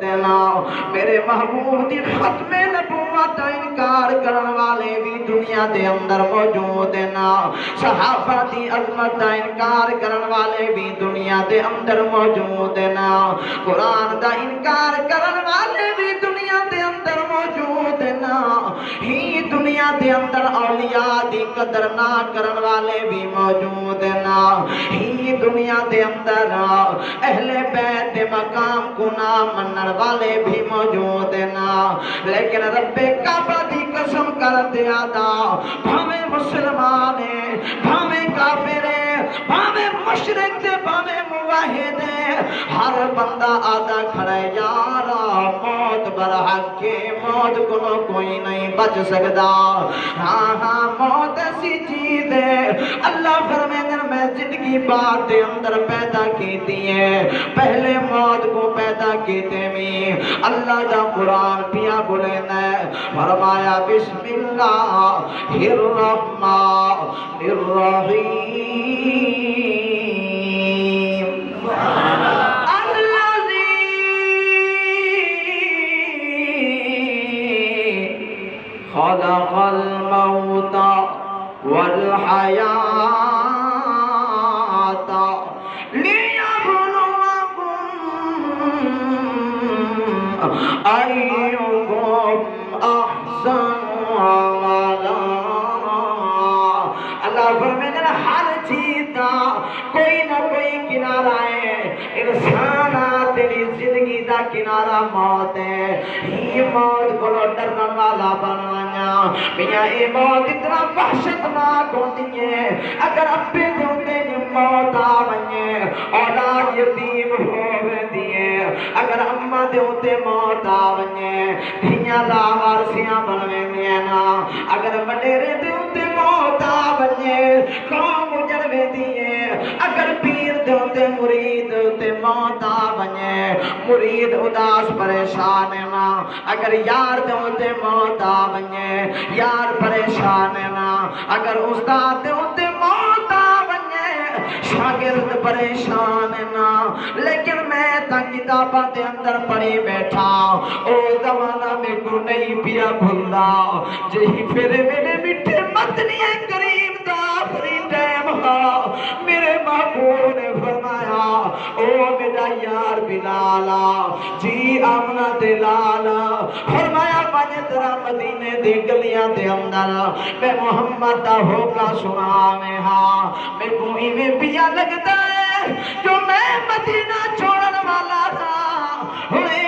دینا میرے محبوب دی ختم نبوت دا انکار کرن والے بھی دنیا دے اندر موجود نا صحابہ دی عظمت دا انکار کرن والے بھی دنیا دے اندر موجود نا قرآن دا انکار کرن والے بھی دنیا دے اندر موجود نا ہی دنیا دے اندر اولیاء دی قدر نہ کرن والے بھی موجود نا ہی دنیا دے اندر اہل بیت مقام کو نہ منن والے بھی موجود نا لیکن رب کعبہ دی قسم کر دیا دا بھاویں مسلمان ہے بھاویں کافر ہے بھاویں مشرک تے بھاویں موحد ہے ہر بندہ آدھا کھڑا ہے یارا موت برحق کے موت کو کوئی نہیں بچ سکتا ہاں ہاں موت ایسی چیز ہے اللہ فرمائے میں زندگی بعد دے اندر پیدا کیتی ہے پہلے موت کو پیدا کیتے میں اللہ دا قرآن پیا بولین ہے فرمایا بسم اللہ الرحمن الرحیم خلق الموت والحياة ليبلوكم أيكم أحسن عملا اللہ فرمائے ہر چیز دا کوئی نہ کوئی کنارہ ہے انسان تیری زندگی دا کنارہ موت ہے ہی موت کو ڈرن والا بنوایا میاں اے موت اتنا وحشتناک ہوتی ہے اگر ابے دوتے موت آ بنیے اولاد یتیم ہو دیئے اگر اماں دوتے موت آ بنیے دھیاں لاوارسیاں بنوے میاں اگر وڈیرے دوتے موت آ بنیے قوم اجڑوے دیئے اگر پیر دوتے مرید دوتے موت آ بنیے مرید اداس پریشان نا اگر یار دوتے موت آ بنیے یار پریشان نا اگر استاد دوتے موت آ بنیے شاگرد پریشان نا لیکن میں تا کتابہ دے اندر پڑھی بیٹھا او زمانہ میں کو نہیں پیا بھلا جہی پھر میرے مٹھے مدنی کریم دا آخری ٹائم ہا میرے محبوب نے فرمایا او میرا یار بلالا جی آمنہ دلالا فرمایا بجے ترا مدینے دے گلیاں دے اندر میں محمد دا ہوکا سنا میں ہاں میں کوئی میں پیا لگتا ہے جو میں مدینہ چھوڑن والا تھا ہوئے